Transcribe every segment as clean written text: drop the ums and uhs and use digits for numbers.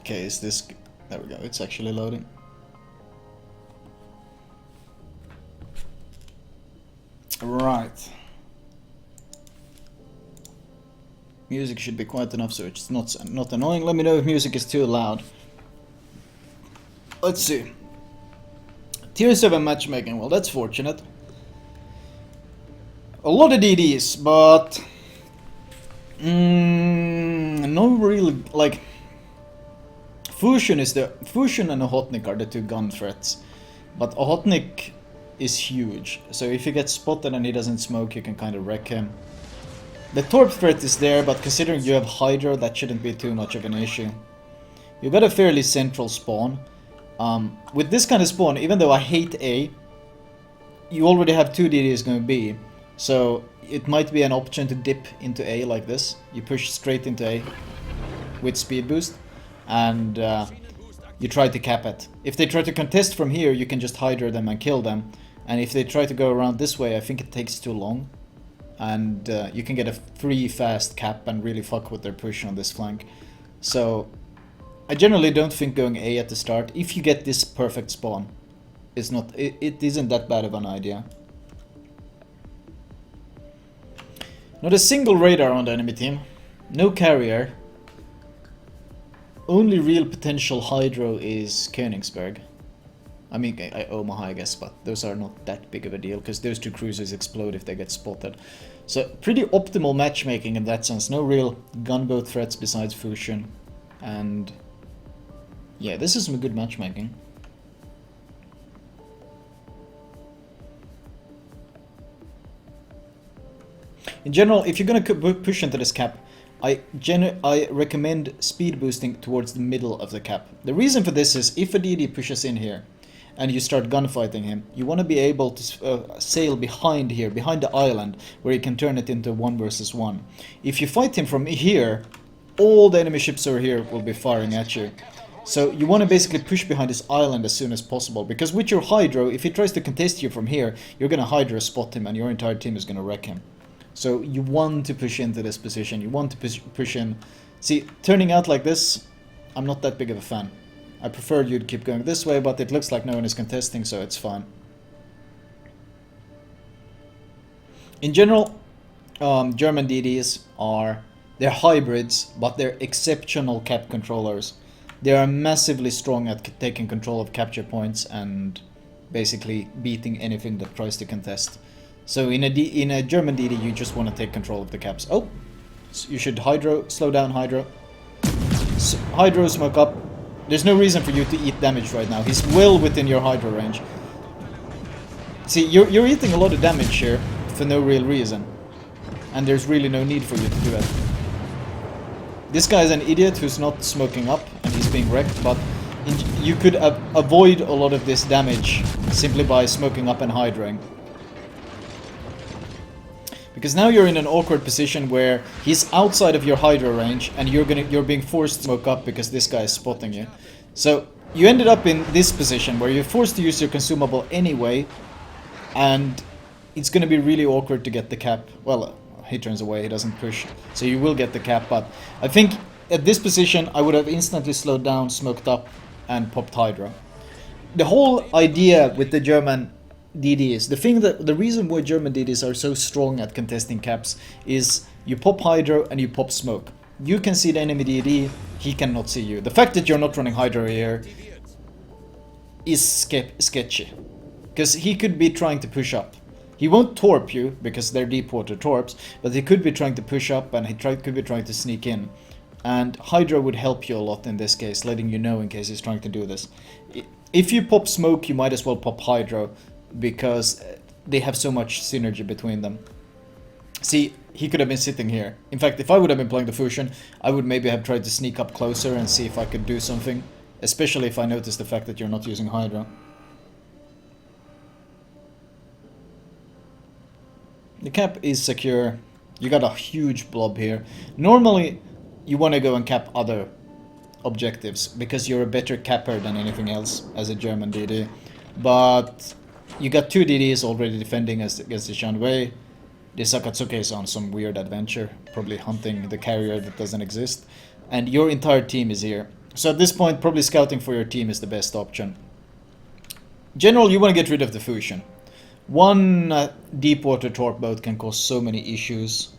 Okay, is this... There we go, it's actually loading. Right. Music should be quiet enough so it's not annoying. Let me know if music is too loud. Let's see. Tier 7 matchmaking, well that's fortunate. A lot of DDs, but... no real, like... Fusion and Ohotnik are the two gun threats. But Ohotnik is huge, so if he gets spotted and he doesn't smoke, you can kind of wreck him. The Torp threat is there, but considering you have Hydra, that shouldn't be too much of an issue. You got a fairly central spawn. With this kind of spawn, even though I hate A, you already have 2 DDs going B, so it might be an option to dip into A like this. You push straight into A with speed boost, and you try to cap it. If they try to contest from here, you can just Hydra them and kill them. And if they try to go around this way, I think it takes too long. And you can get a free fast cap and really fuck with their push on this flank. So I generally don't think going A at the start, if you get this perfect spawn, is not, it isn't that bad of an idea. Not a single radar on the enemy team, no carrier. Only real potential Hydro is Königsberg. I mean, Omaha, I guess, but those are not that big of a deal, because those 2 cruisers explode if they get spotted. So, pretty optimal matchmaking in that sense. No real gunboat threats besides Fusion. And... yeah, this is some good matchmaking. In general, if you're gonna push into this cap, I recommend speed boosting towards the middle of the cap. The reason for this is, if a DD pushes in here, and you start gunfighting him, you want to be able to sail behind here, behind the island, where you can turn it into 1 versus 1. If you fight him from here, all the enemy ships over here will be firing at you. So you want to basically push behind this island as soon as possible, because with your Hydro, if he tries to contest you from here, you're going to Hydro spot him and your entire team is going to wreck him. So you want to push into this position, you want to push in. See, turning out like this, I'm not that big of a fan. I prefer you to keep going this way, but it looks like no one is contesting, so it's fine. In general, German DDs are, they're hybrids, but they're exceptional cap controllers. They are massively strong at taking control of capture points and basically beating anything that tries to contest. So in a German DD, you just want to take control of the caps. Oh, so you should Hydro, slow down Hydro. Hydro, smoke up. There's no reason for you to eat damage right now. He's well within your Hydro range. See, you're eating a lot of damage here for no real reason. And there's really no need for you to do it. This guy is an idiot who's not smoking up and he's being wrecked, but you could avoid a lot of this damage simply by smoking up and Hydroing. Because now you're in an awkward position where he's outside of your Hydro range and you're being forced to smoke up because this guy is spotting you. So you ended up in this position where you're forced to use your consumable anyway, and it's going to be really awkward to get the cap. Well, he turns away, he doesn't push, so you will get the cap, but I think at this position I would have instantly slowed down, smoked up, and popped Hydro. The whole idea with the German DDs, the reason why German DDs are so strong at contesting caps is you pop Hydro and you pop smoke. You can see the enemy DD, he cannot see you. The fact that you're not running Hydro here is sketchy, because he could be trying to push up. He won't torp you, because they're deep water torps, but he could be trying to push up and could be trying to sneak in. And Hydro would help you a lot in this case, letting you know in case he's trying to do this. If you pop smoke, you might as well pop Hydro, because they have so much synergy between them. See, he could have been sitting here. In fact, if I would have been playing the Fusion, I would maybe have tried to sneak up closer and see if I could do something. Especially if I noticed the fact that you're not using Hydro. The cap is secure. You got a huge blob here. Normally, you want to go and cap other objectives, because you're a better capper than anything else as a German DD. But you got 2 DDs already defending against the Shanwei. This Akatsuki is on some weird adventure, probably hunting the carrier that doesn't exist. And your entire team is here. So at this point, probably scouting for your team is the best option. General, you want to get rid of the fusion. One deep water torp boat can cause so many issues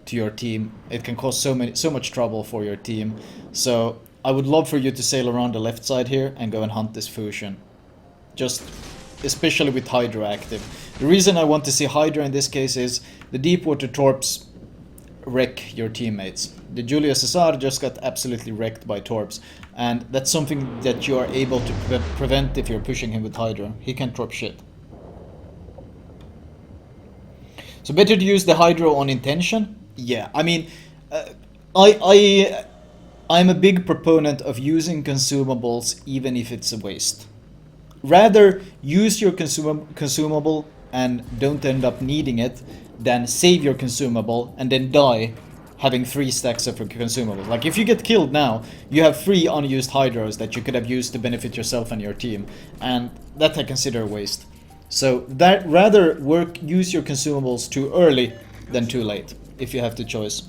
to your team. It can cause so much trouble for your team. So I would love for you to sail around the left side here and go and hunt this fusion. Just especially with Hydra active. The reason I want to see Hydra in this case is the deep water torps wreck your teammates. The Julius Caesar just got absolutely wrecked by torps, and that's something that you are able to prevent if you're pushing him with Hydra. He can't torp shit. So better to use the Hydra on intention? Yeah, I mean, I'm a big proponent of using consumables even if it's a waste. Rather use your consumable and don't end up needing it than save your consumable and then die having 3 stacks of consumables. Like if you get killed now, you have 3 unused Hydras that you could have used to benefit yourself and your team, and that I consider a waste. So that rather use your consumables too early than too late, if you have the choice.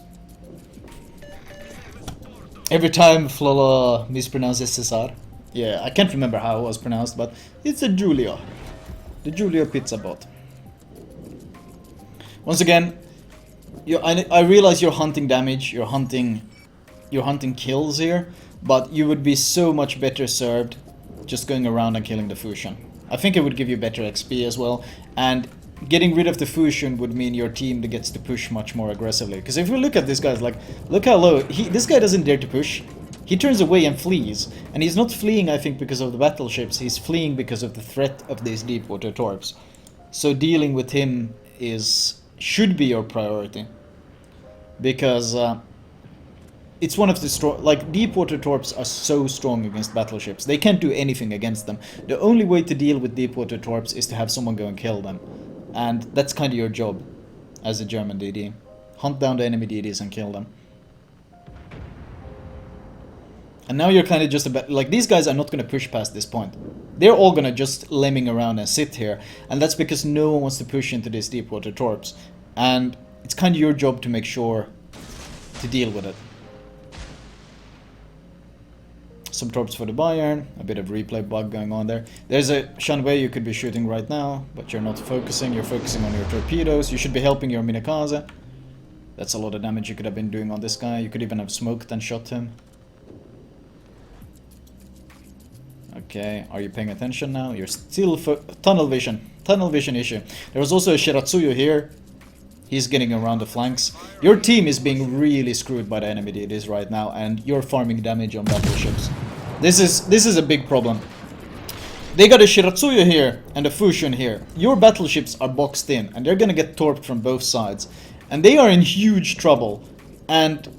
Every time Flola mispronounces Cesar. Yeah, I can't remember how it was pronounced, but it's a Giulio. The Giulio pizza bot. Once again, I realize you're hunting damage, you're hunting kills here, but you would be so much better served just going around and killing the fusion. I think it would give you better XP as well, and getting rid of the fusion would mean your team gets to push much more aggressively. Because if you look at this guy, like, look how low, this guy doesn't dare to push. He turns away and flees, and he's not fleeing, I think, because of the battleships, he's fleeing because of the threat of these deep water torps. So dealing with him should be your priority. Because it's one of the strong, like, deep water torps are so strong against battleships. They can't do anything against them. The only way to deal with deep water torps is to have someone go and kill them. And that's kind of your job as a German DD. Hunt down the enemy DDs and kill them. And now you're kind of just about, like, these guys are not going to push past this point. They're all going to just lemming around and sit here. And that's because no one wants to push into these deep water torps. And it's kind of your job to make sure to deal with it. Some torps for the Bayern, a bit of replay bug going on there. There's a Shanwei you could be shooting right now, but you're not focusing. You're focusing on your torpedoes. You should be helping your Minakaze. That's a lot of damage you could have been doing on this guy. You could even have smoked and shot him. Okay, are you paying attention now? You're still tunnel vision issue. There was also a Shiratsuyu here. He's getting around the flanks. Your team is being really screwed by the enemy DDs right now, and you're farming damage on battleships. This is a big problem. They got a Shiratsuyu here and a Fusion here. Your battleships are boxed in, and they're gonna get torped from both sides. And they are in huge trouble. And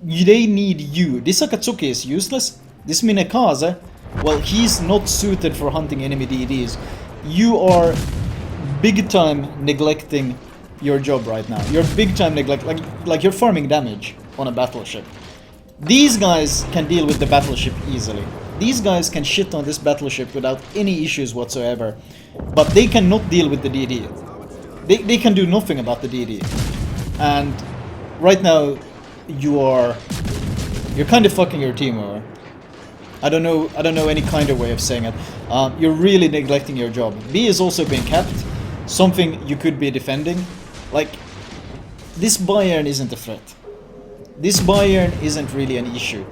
they need you. This Akatsuki is useless. This Minakaze, well, he's not suited for hunting enemy DDs. You are big time neglecting your job right now. You're big time like you're farming damage on a battleship. These guys can deal with the battleship easily. These guys can shit on this battleship without any issues whatsoever. But they cannot deal with the DD. They can do nothing about the DD. And right now you're kind of fucking your team over. I don't know any kind of way of saying it. You're really neglecting your job. B is also being capped. Something you could be defending. Like, this Bayern isn't a threat. This Bayern isn't really an issue.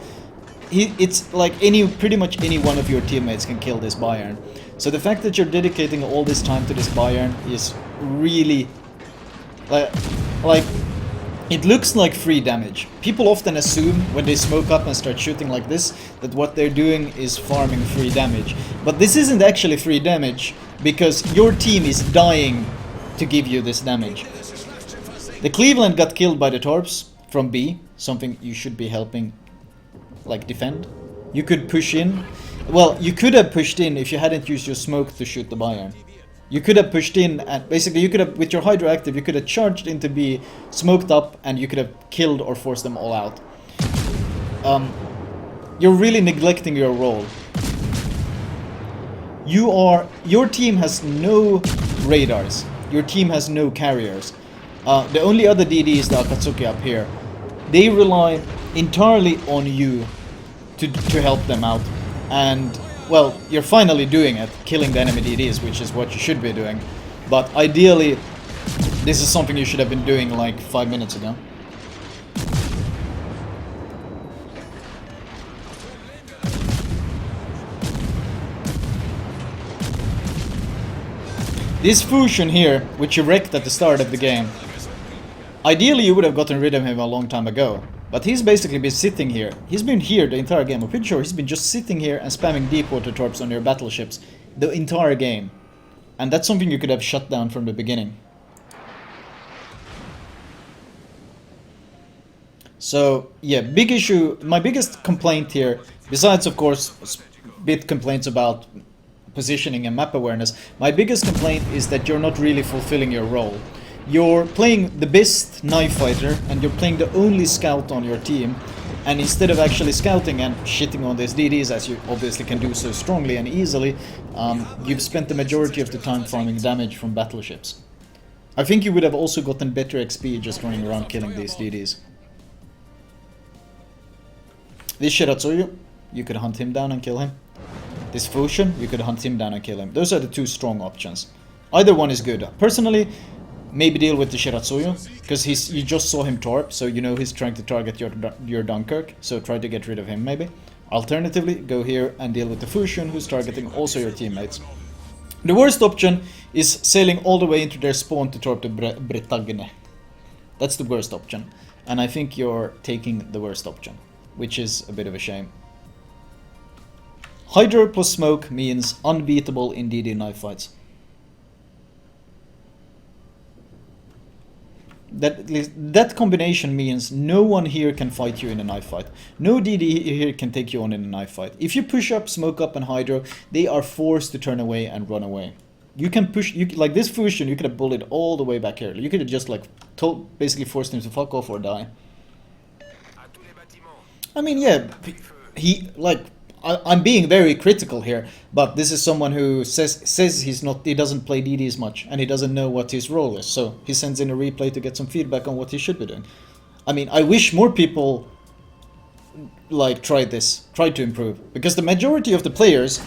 It's like pretty much any one of your teammates can kill this Bayern. So the fact that you're dedicating all this time to this Bayern is really like it looks like free damage. People often assume when they smoke up and start shooting like this that what they're doing is farming free damage. But this isn't actually free damage because your team is dying to give you this damage. The Cleveland got killed by the torps from B, something you should be helping, like, defend. You could push in. Well, you could have pushed in if you hadn't used your smoke to shoot the Bayern. You could have pushed in and basically you could have, with your Hydra active, you could have charged into B, smoked up, and you could have killed or forced them all out. You're really neglecting your role. Your team has no radars. Your team has no carriers. The only other DD is the Akatsuki up here. They rely entirely on you to help them out. And, well, you're finally doing it, killing the enemy DDs, which is what you should be doing. But ideally, this is something you should have been doing like 5 minutes ago. This fusion here, which you wrecked at the start of the game, ideally you would have gotten rid of him a long time ago. But he's basically been sitting here. He's been here the entire game. I'm pretty sure he's been just sitting here and spamming deep water torps on your battleships the entire game. And that's something you could have shut down from the beginning. So, yeah, big issue. My biggest complaint here, besides of course bit complaints about positioning and map awareness, my biggest complaint is that you're not really fulfilling your role. You're playing the best knife fighter and you're playing the only scout on your team, and instead of actually scouting and shitting on these DDs, as you obviously can do so strongly and easily, you've spent the majority of the time farming damage from battleships. I think you would have also gotten better XP just running around killing these DDs. This Shiratsuyu, you could hunt him down and kill him. This Fusion, you could hunt him down and kill him. Those are the two strong options. Either one is good. Personally, maybe deal with the Shiratsuyu, because you just saw him torp, so you know he's trying to target your Dunkirk, so try to get rid of him maybe. Alternatively, go here and deal with the Fusion, who's targeting also your teammates. The worst option is sailing all the way into their spawn to torp the Bretagne. That's the worst option, and I think you're taking the worst option, which is a bit of a shame. Hydro plus smoke means unbeatable in DD knife fights. That combination means no one here can fight you in a knife fight. No DD here can take you on in a knife fight. If you push up, smoke up and hydro, they are forced to turn away and run away. You can push, like this Fusion, you could have bullied all the way back here. You could have just like basically forced him to fuck off or die. I mean, yeah, I'm being very critical here, but this is someone who says he doesn't play DDs much, and he doesn't know what his role is, so he sends in a replay to get some feedback on what he should be doing. I mean, I wish more people like tried to improve, because the majority of the players,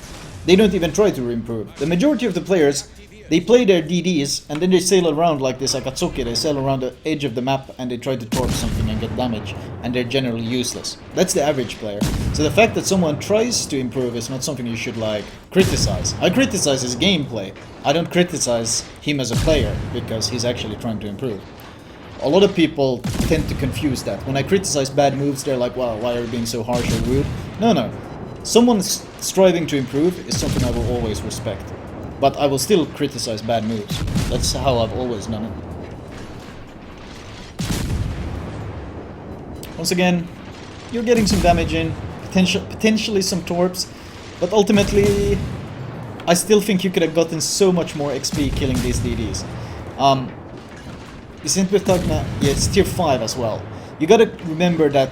they don't even try to improve. The majority of the players, they play their DDs and then they sail around like this Akatsuki. They sail around the edge of the map and they try to torp something and get damage, and they're generally useless. That's the average player. So the fact that someone tries to improve is not something you should like criticize. I criticize his gameplay. I don't criticize him as a player because he's actually trying to improve. A lot of people tend to confuse that. When I criticize bad moves, they're like, wow, why are you being so harsh or rude? No. Someone striving to improve is something I will always respect. But I will still criticize bad moves. That's how I've always done it. Once again, you're getting some damage in, potentially some torps, but ultimately, I still think you could have gotten so much more XP killing these DDs. Isn't Bretagne? Yeah, it's tier 5 as well. You gotta remember that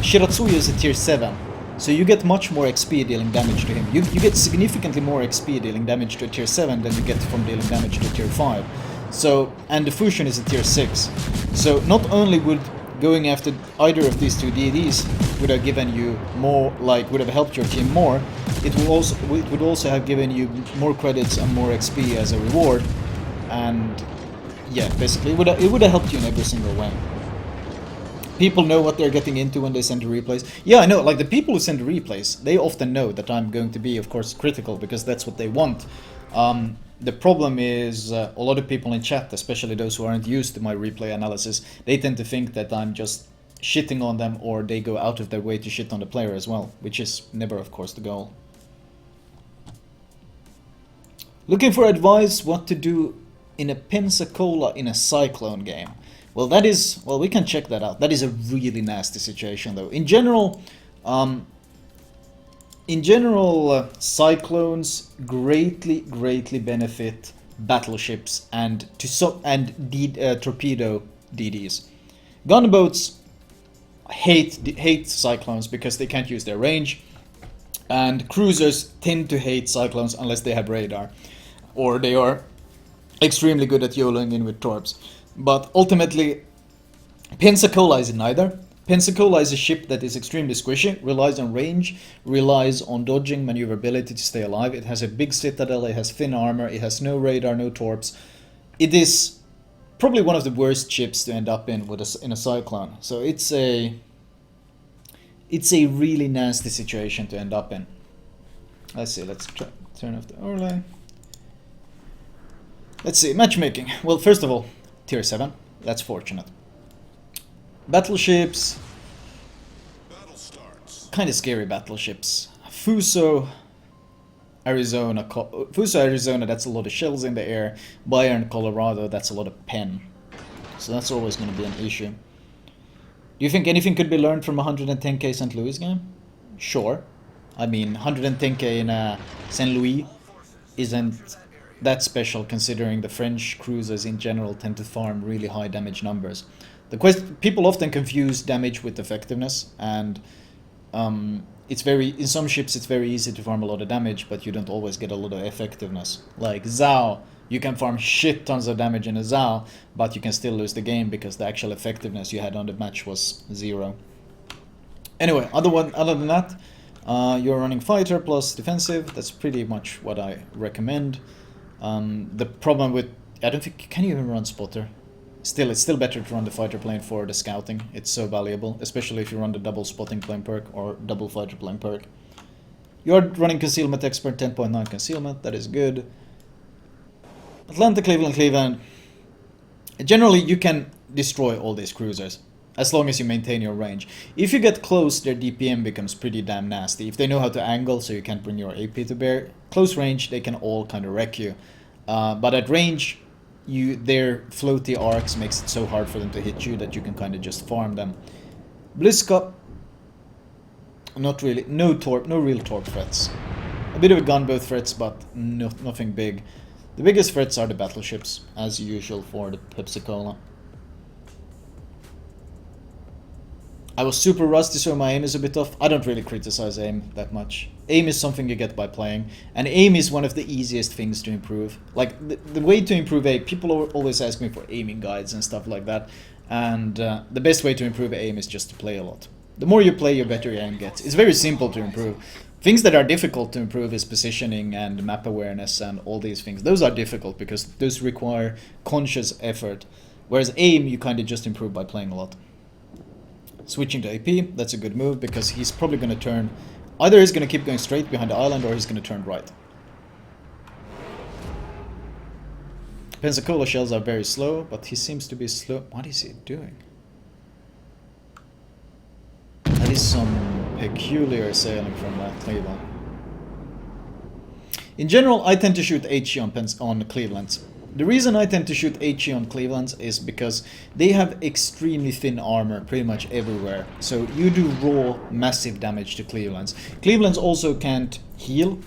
Shiratsuyu is a tier 7. So you get much more XP dealing damage to him. You get significantly more XP dealing damage to a tier 7 than you get from dealing damage to tier 5. So, and the Fusion is a tier 6. So not only would going after either of these two DDs would have given you more, like would have helped your team more, it would also have given you more credits and more XP as a reward. And yeah, basically it would have helped you in every single way. People know what they're getting into when they send the replays. Yeah, I know, like the people who send the replays, they often know that I'm going to be, of course, critical, because that's what they want. The problem is a lot of people in chat, especially those who aren't used to my replay analysis, they tend to think that I'm just shitting on them, or they go out of their way to shit on the player as well, which is never, of course, the goal. Looking for advice what to do in a Pensacola in a Cyclone game. Well, we can check that out. That is a really nasty situation, though. In general, cyclones greatly benefit battleships and torpedo DDs. Gunboats hate cyclones because they can't use their range, and cruisers tend to hate cyclones unless they have radar, or they are extremely good at YOLOing in with torps. But ultimately, Pensacola is neither. Pensacola is a ship that is extremely squishy, relies on range, relies on dodging, maneuverability to stay alive. It has a big citadel, it has thin armor, it has no radar, no torps. It is probably one of the worst ships to end up in in a cyclone. So it's a really nasty situation to end up in. Let's see, let's turn off the overlay. Let's see, matchmaking. Well, first of all, tier 7. That's fortunate. Battleships. Kind of scary battleships. Fuso, Arizona, that's a lot of shells in the air. Bayern, Colorado, that's a lot of pen. So that's always going to be an issue. Do you think anything could be learned from a 110k St. Louis game? Sure. I mean, 110k in St. Louis isn't that special considering the French cruisers in general tend to farm really high damage numbers. People often confuse damage with effectiveness, and in some ships it's very easy to farm a lot of damage, but you don't always get a lot of effectiveness. Like Zhao, you can farm shit tons of damage in a Zhao, but you can still lose the game because the actual effectiveness you had on the match was 0. Anyway, other than that, you're running fighter plus defensive. That's pretty much what I recommend. The problem with, I don't think, can you even run spotter? Still, it's still better to run the fighter plane for the scouting. It's so valuable, especially if you run the double spotting plane perk or double fighter plane perk. You're running concealment expert 10.9 concealment, that is good. Atlanta, Cleveland. Generally, you can destroy all these cruisers as long as you maintain your range. If you get close, their DPM becomes pretty damn nasty. If they know how to angle so you can't bring your AP to bear, close range, they can all kind of wreck you. But at range, their floaty arcs makes it so hard for them to hit you that you can kind of just farm them. Bliska, not really, no real torp threats. A bit of a gunboat threats, but nothing big. The biggest threats are the battleships, as usual for the Pensacola. I was super rusty, so my aim is a bit off. I don't really criticize aim that much. Aim is something you get by playing, and aim is one of the easiest things to improve. Like, the way to improve aim, people always ask me for aiming guides and stuff like that, and the best way to improve aim is just to play a lot. The more you play, the better your aim gets. It's very simple to improve. Things that are difficult to improve is positioning and map awareness and all these things. Those are difficult because those require conscious effort, whereas aim you kind of just improve by playing a lot. Switching to AP, that's a good move because he's probably going to turn, either he's going to keep going straight behind the island or he's going to turn right. Pensacola shells are very slow, but he seems to be slow. What is he doing? That is some peculiar sailing from Cleveland. In general, I tend to shoot HE on Cleveland's. The reason I tend to shoot HE on Cleveland's is because they have extremely thin armor pretty much everywhere. So you do raw massive damage to Cleveland's. Cleveland's also can't heal,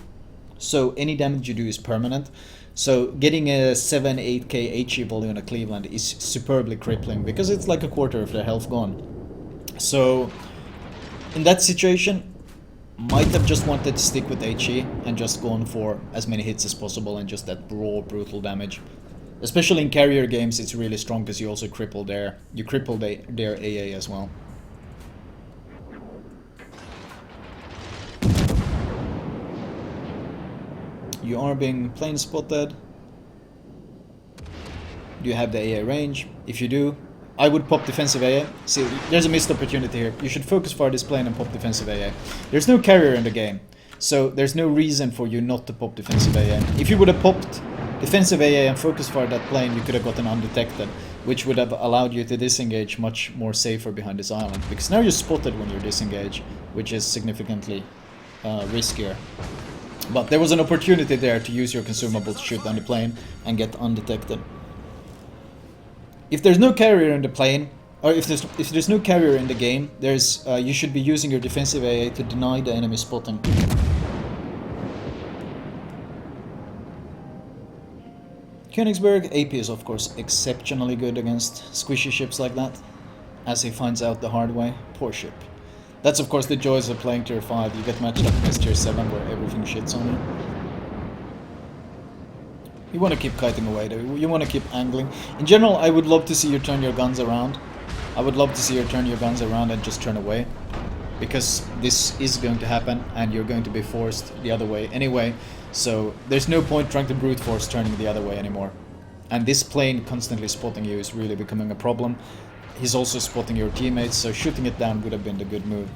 so any damage you do is permanent. So getting a 7-8k HE volley on a Cleveland is superbly crippling because it's like a quarter of their health gone. So in that situation, might have just wanted to stick with HE and just gone for as many hits as possible and just that raw brutal damage. Especially in carrier games, it's really strong because you also cripple their AA as well. You are being plane spotted. Do you have the AA range? If you do, I would pop defensive AA. See, there's a missed opportunity here. You should focus fire this plane and pop defensive AA. There's no carrier in the game, so there's no reason for you not to pop defensive AA. If you would have popped defensive AA and focus fire that plane, you could have gotten undetected, which would have allowed you to disengage much more safer behind this island. Because now you're spotted when you're disengaged, which is significantly riskier. But there was an opportunity there to use your consumable to shoot down the plane and get undetected. If there's no carrier in the plane, or if there's no carrier in the game, you should be using your defensive AA to deny the enemy spotting. Königsberg AP is of course exceptionally good against squishy ships like that, as he finds out the hard way. Poor ship. That's of course the joys of playing tier 5, you get matched up against tier 7 where everything shits on you. You want to keep kiting away though, you want to keep angling. In general, I would love to see you turn your guns around I would love to see you turn your guns around and just turn away, because this is going to happen and you're going to be forced the other way anyway, so there's no point trying to brute force turning the other way anymore. And this plane constantly spotting you is really becoming a problem. He's also spotting your teammates, so shooting it down would have been the good move.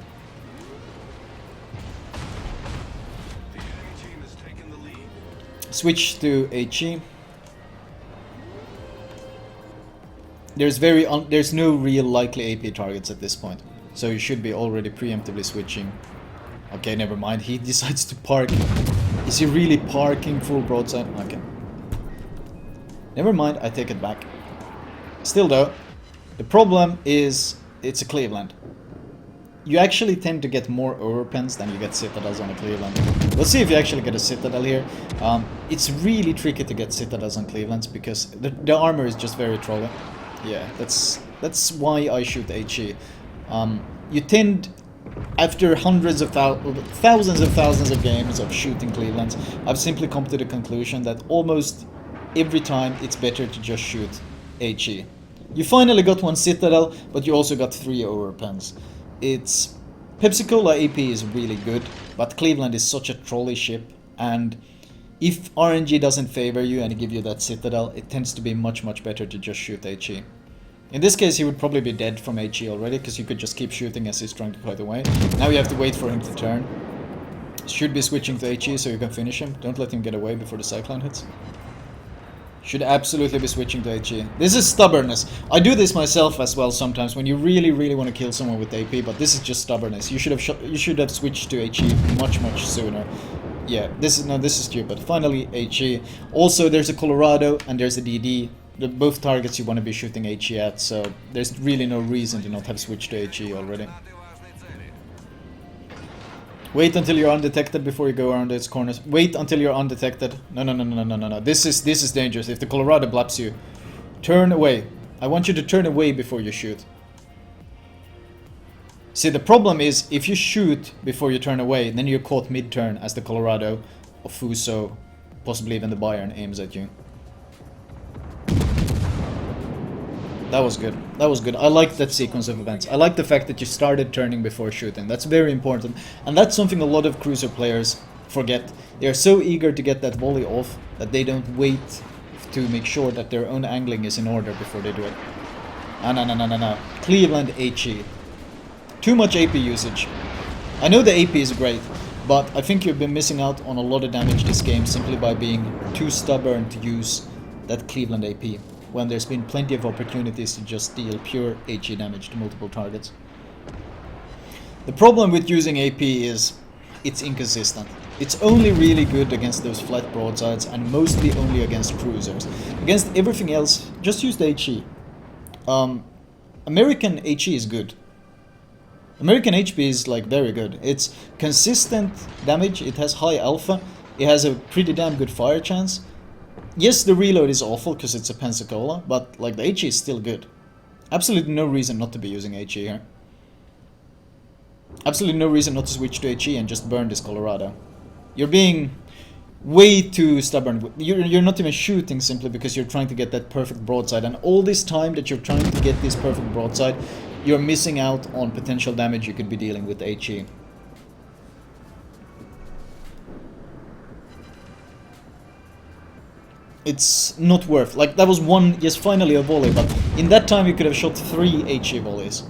Switch to HE. There's no real likely AP targets at this point, so you should be already preemptively switching. Okay, never mind. He decides to park. Is he really parking full broadside? Okay. Never mind. I take it back. Still though, the problem is it's a Cleveland. You actually tend to get more overpens than you get citadels on a Cleveland. Let's see if you actually get a citadel here. It's really tricky to get citadels on Clevelands because the armor is just very trolly. Yeah, that's why I shoot HE. You tend, after thousands of games of shooting Clevelands, I've simply come to the conclusion that almost every time it's better to just shoot HE. You finally got one citadel, but you also got 3 overpens. Pensacola AP is really good, but Cleveland is such a trolley ship, and if RNG doesn't favor you and give you that citadel, it tends to be much better to just shoot HE. In this case, he would probably be dead from HE already, because you could just keep shooting as he's trying to fight away. Now you have to wait for him to turn. Should be switching to HE so you can finish him. Don't let him get away before the cyclone hits. Should absolutely be switching to HE. This is stubbornness. I do this myself as well sometimes when you really want to kill someone with AP, but this is just stubbornness. You should have switched to HE much sooner. Yeah, this is stupid. Finally, HE. Also, there's a Colorado and there's a DD. They're both targets you want to be shooting HE at, so there's really no reason to not have switched to HE already. Wait until you're undetected before you go around its corners. Wait until you're undetected. No. This is dangerous. If the Colorado blaps you, turn away. I want you to turn away before you shoot. See, the problem is, if you shoot before you turn away, then you're caught mid-turn as the Colorado or Fuso, possibly even the Bayern, aims at you. That was good. That was good. I like that sequence of events. I like the fact that you started turning before shooting. That's very important. And that's something a lot of cruiser players forget. They are so eager to get that volley off that they don't wait to make sure that their own angling is in order before they do it. No. Cleveland HE. Too much AP usage. I know the AP is great, but I think you've been missing out on a lot of damage this game simply by being too stubborn to use that Cleveland AP, when there's been plenty of opportunities to just deal pure HE damage to multiple targets. The problem with using AP is it's inconsistent. It's only really good against those flat broadsides and mostly only against cruisers. Against everything else, just use the HE. American HE is good. American HP is like very good. It's consistent damage, it has high alpha, it has a pretty damn good fire chance. Yes, the reload is awful because it's a Pensacola, but like the HE is still good. Absolutely no reason not to be using HE here. Absolutely no reason not to switch to HE and just burn this Colorado. You're being way too stubborn. You're not even shooting simply because you're trying to get that perfect broadside, and all this time that you're trying to get this perfect broadside, you're missing out on potential damage you could be dealing with HE. It's not worth. Like, that was one, yes, finally a volley, but in that time you could have shot 3 HE volleys.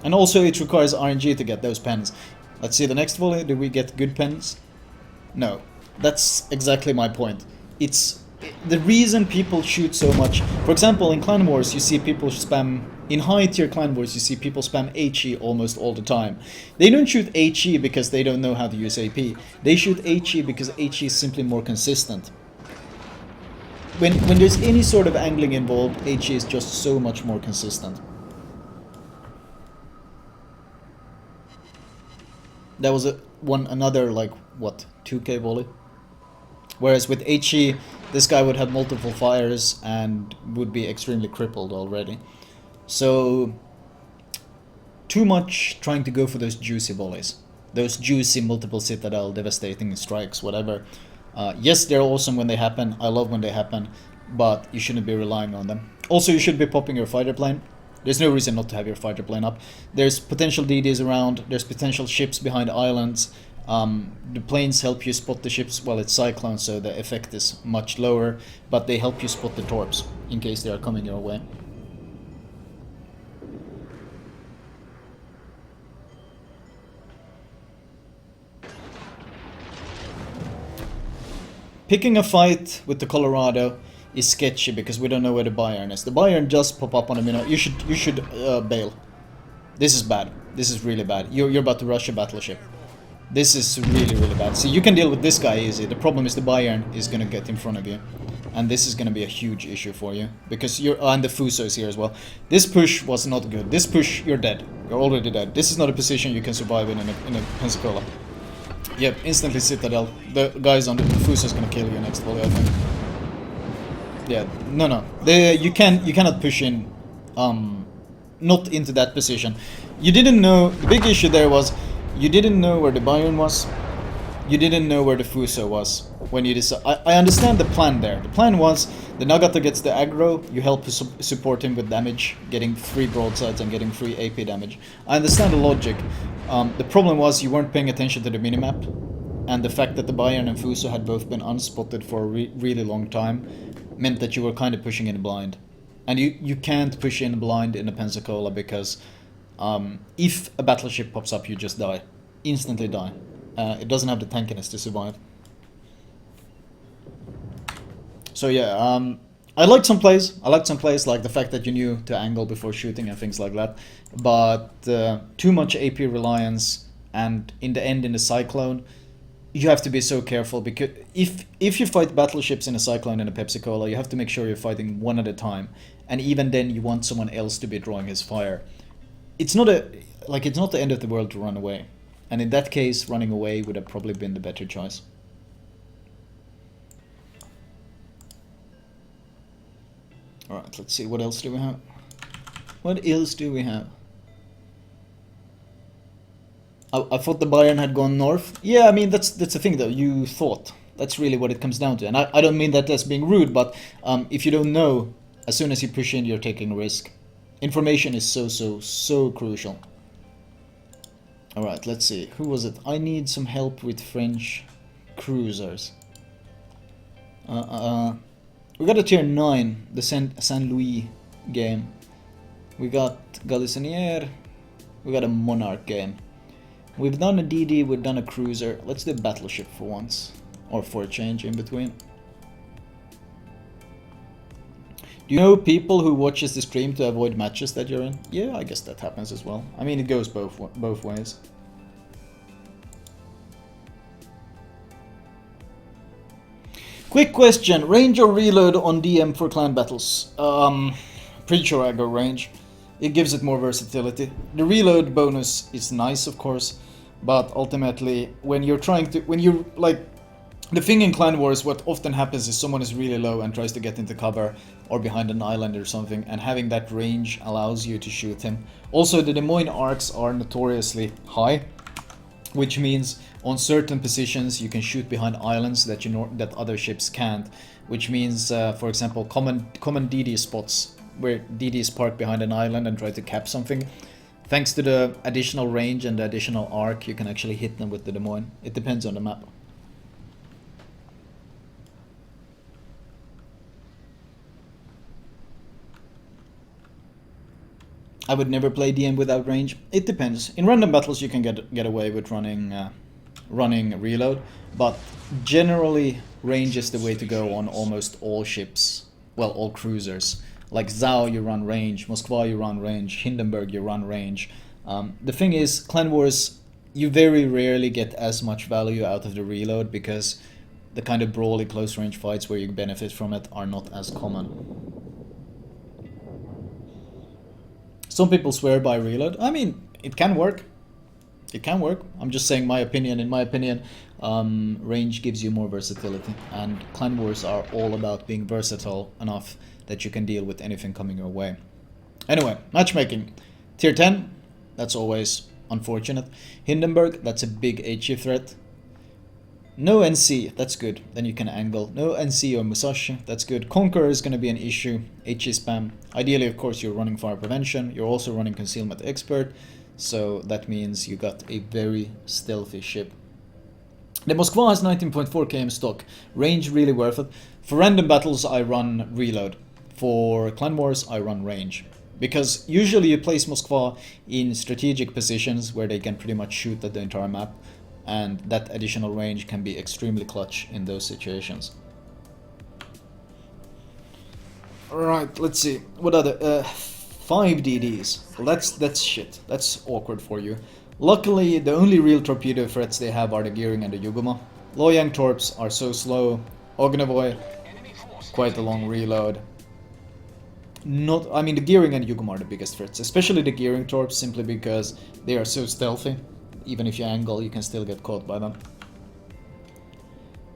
And also it requires RNG to get those pens. Let's see the next volley. Do we get good pens? No. That's exactly my point. It's the reason people shoot so much. For example, in Clan Wars you see people spam, in high tier Clan Wars you see people spam HE almost all the time. They don't shoot HE because they don't know how to use AP. They shoot HE because HE is simply more consistent. When there's any sort of angling involved, HE is just so much more consistent. That was another like, what, 2k volley? Whereas with HE, this guy would have multiple fires and would be extremely crippled already. So, too much trying to go for those juicy volleys. Those juicy multiple citadel, devastating strikes, whatever. Yes, they're awesome when they happen. I love when they happen, but you shouldn't be relying on them. Also, you should be popping your fighter plane. There's no reason not to have your fighter plane up. There's potential DDs around, there's potential ships behind islands. The planes help you spot the ships. Well, it's cyclone, so the effect is much lower, but they help you spot the torps in case they are coming your way. Picking a fight with the Colorado is sketchy because we don't know where the Bayern is. The Bayern just pop up on a minute. You should bail. This is bad. This is really bad. You're about to rush a battleship. This is really, really bad. See, you can deal with this guy easy. The problem is the Bayern is gonna get in front of you, and this is gonna be a huge issue for you because you're and the Fuso is here as well. This push was not good. This push, you're dead. You're already dead. This is not a position you can survive in a Pensacola. Yep, instantly Citadel. The guys on the Fuso is gonna kill you next volley, I think. Yeah, no. You cannot push in, not into that position. You didn't know. The big issue there was you didn't know where the Bayern was. You didn't know where the Fuso was when you decide. I understand the plan there. The plan was the Nagata gets the aggro. You help support him with damage, getting free broadsides and getting free AP damage. I understand the logic. The problem was you weren't paying attention to the minimap, and the fact that the Bayern and Fuso had both been unspotted for a really long time meant that you were kind of pushing in blind. And you can't push in blind in a Pensacola because if a battleship pops up, you just die. Instantly die. It doesn't have the tankiness to survive. So yeah, I liked some plays. Like the fact that you knew to angle before shooting and things like that. But too much AP reliance, and in the end, in the Cyclone, you have to be so careful because if you fight battleships in a Cyclone and a Pensacola, you have to make sure you're fighting one at a time, and even then, you want someone else to be drawing his fire. It's not the end of the world to run away, and in that case, running away would have probably been the better choice. All right, let's see what else do we have. I thought the Bayern had gone north. Yeah, I mean, that's the thing though. You thought. That's really what it comes down to. And I don't mean that as being rude, but if you don't know, as soon as you push in, you're taking a risk. Information is so crucial. Alright, let's see. Who was it? I need some help with French cruisers. We got a tier 9, the Saint Louis game. We got Galissonniere. We got a Monarch game. We've done a DD, we've done a cruiser. Let's do a battleship for once. Or for a change in between. Do you know people who watches the stream to avoid matches that you're in? Yeah, I guess that happens as well. I mean, it goes both ways. Quick question, range or reload on DM for clan battles? Pretty sure I go range. It gives it more versatility. The reload bonus is nice, of course, but ultimately, when you're the thing in Clan Wars, what often happens is someone is really low and tries to get into cover or behind an island or something, and having that range allows you to shoot him. Also, the Des Moines arcs are notoriously high, which means on certain positions you can shoot behind islands that that other ships can't. Which means, for example, common DD spots where DDs park behind an island and try to cap something. Thanks to the additional range and the additional arc, you can actually hit them with the Des Moines. It depends on the map. I would never play DM without range. It depends. In random battles you can get away with running reload, but generally range is the way to go on almost all ships. Well, all cruisers. Like Zhao you run range, Moskva you run range, Hindenburg you run range. The thing is, Clan Wars, you very rarely get as much value out of the reload because the kind of brawly close range fights where you benefit from it are not as common. Some people swear by reload. I mean, it can work. It can work. I'm just saying my opinion. In my opinion, range gives you more versatility. And Clan Wars are all about being versatile enough that you can deal with anything coming your way. Anyway, matchmaking. Tier 10, that's always unfortunate. Hindenburg, that's a big HE threat. No NC, that's good. Then you can angle. No NC or Musashi, that's good. Conqueror is going to be an issue. HE spam. Ideally, of course, you're running fire prevention. You're also running concealment expert. So that means you got a very stealthy ship. The Moskva has 19.4 km stock. Range really worth it. For random battles, I run reload. For clan wars, I run range. Because usually you place Moskva in strategic positions where they can pretty much shoot at the entire map. And that additional range can be extremely clutch in those situations. Alright, let's see. What other... 5 DDs. Well, that's shit. That's awkward for you. Luckily, the only real torpedo threats they have are the Gearing and the Yuguma. Loyang Torps are so slow. Ognevoy, quite a long reload. I mean, the Gearing and Yuguma are the biggest threats. Especially the Gearing Torps, simply because they are so stealthy. Even if you angle, you can still get caught by them.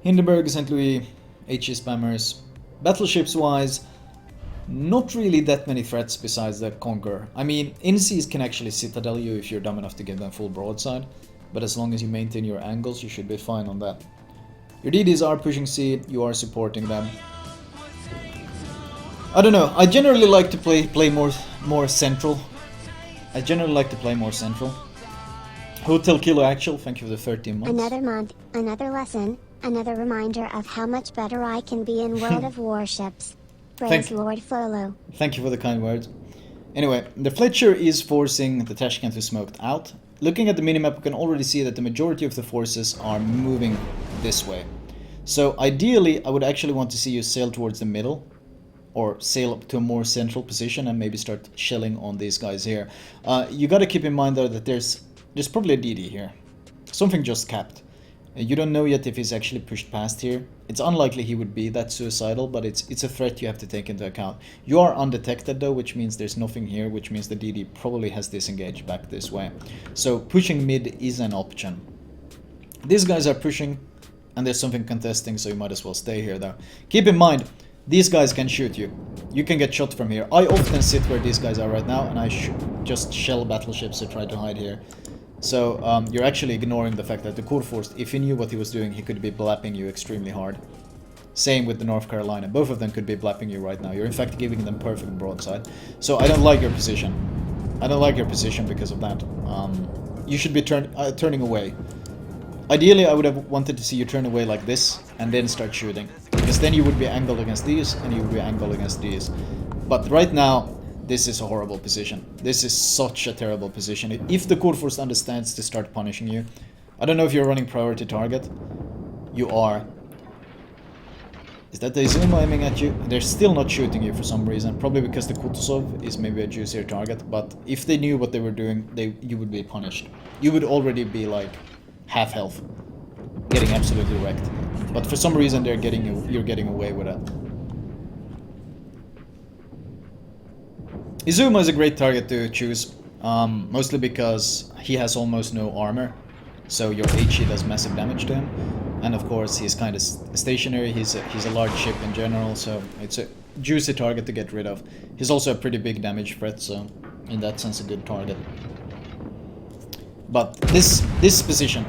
Hindenburg, St. Louis, HE spammers. Battleships-wise, not really that many threats besides the Conqueror. I mean, NCs can actually citadel you if you're dumb enough to give them full broadside. But as long as you maintain your angles, you should be fine on that. Your DDs are pushing C, you are supporting them. I don't know, I generally like to play more central. I generally like to play more central. Hotel Kilo Actual, thank you for the 13 months. Another month, another lesson, another reminder of how much better I can be in World of Warships. Praise Lord Folo. Thank you for the kind words. Anyway, the Fletcher is forcing the Tashkent to smoked out. Looking at the minimap, we can already see that the majority of the forces are moving this way. So ideally, I would actually want to see you sail towards the middle. Or sail up to a more central position and maybe start shelling on these guys here. You gotta keep in mind though that there's probably a DD here. Something just capped. You don't know yet if he's actually pushed past here. It's unlikely he would be that suicidal, but it's a threat you have to take into account. You are undetected though, which means there's nothing here, which means the DD probably has disengaged back this way. So pushing mid is an option. These guys are pushing, and there's something contesting, so you might as well stay here though. Keep in mind, these guys can shoot you. You can get shot from here. I often sit where these guys are right now, and I just shell battleships to try to hide here. So you're actually ignoring the fact that the Kurfürst, if he knew what he was doing, he could be blapping you extremely hard. Same with the North Carolina. Both of them could be blapping you right now. You're in fact giving them perfect broadside. So I don't like your position. I don't like your position because of that. You should be turning away. Ideally, I would have wanted to see you turn away like this and then start shooting. Because then you would be angled against these and you would be angled against these. But right now, this is a horrible position. This is such a terrible position. If the Kurfürst understands to start punishing you, I don't know if you're running priority target. You are. Is that the Izuma aiming at you? They're still not shooting you for some reason. Probably because the Kutuzov is maybe a juicier target. But if they knew what they were doing, you would be punished. You would already be like half health, getting absolutely wrecked. But for some reason you're getting away with it. Izuma is a great target to choose, mostly because he has almost no armor, so your HE does massive damage to him. And of course he's kind of stationary, he's a large ship in general, so it's a juicy target to get rid of. He's also a pretty big damage threat, so in that sense a good target. But this position,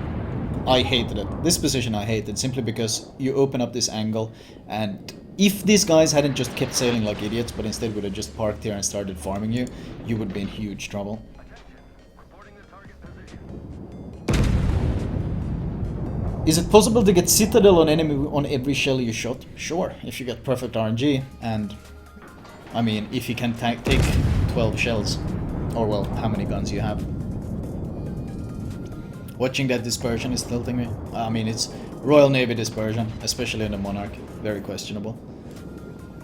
I hated it. This position I hated simply because you open up this angle, and if these guys hadn't just kept sailing like idiots but instead would have just parked here and started farming you, you would be in huge trouble. Is it possible to get citadel on enemy on every shell you shot? Sure, if you get perfect RNG, and I mean if you can take 12 shells, or well, how many guns you have. Watching that dispersion is tilting me. I mean, it's Royal Navy dispersion, especially in the Monarch. Very questionable.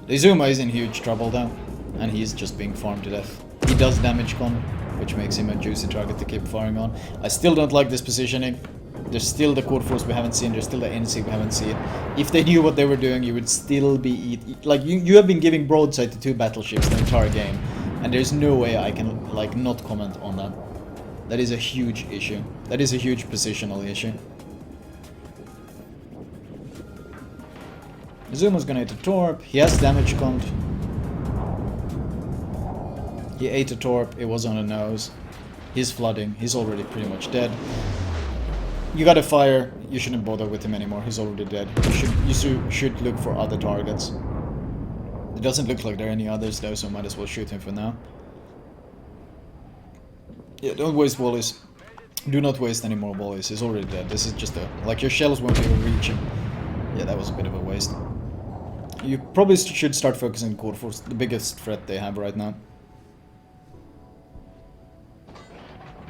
The Izuma is in huge trouble though, and he's just being farmed to death. He does damage con, which makes him a juicy target to keep firing on. I still don't like this positioning. There's still the Kurfürst we haven't seen, there's still the NC we haven't seen. If they knew what they were doing, you would still be... Like, you have been giving broadside to 2 battleships the entire game, and there's no way I can, like, not comment on that. That is a huge issue. That is a huge positional issue. Izuma's gonna hit a torp. He has damage con. He ate a torp. It was on the nose. He's flooding. He's already pretty much dead. you gotta fire. You shouldn't bother with him anymore. He's already dead. You should look for other targets. It doesn't look like there are any others though, so might as well shoot him for now. Yeah, don't waste volleys. Do not waste any more volleys. He's already dead. This is just a... Like, your shells won't even reach him. Yeah, that was a bit of a waste. You probably should start focusing on Core Force, the biggest threat they have right now.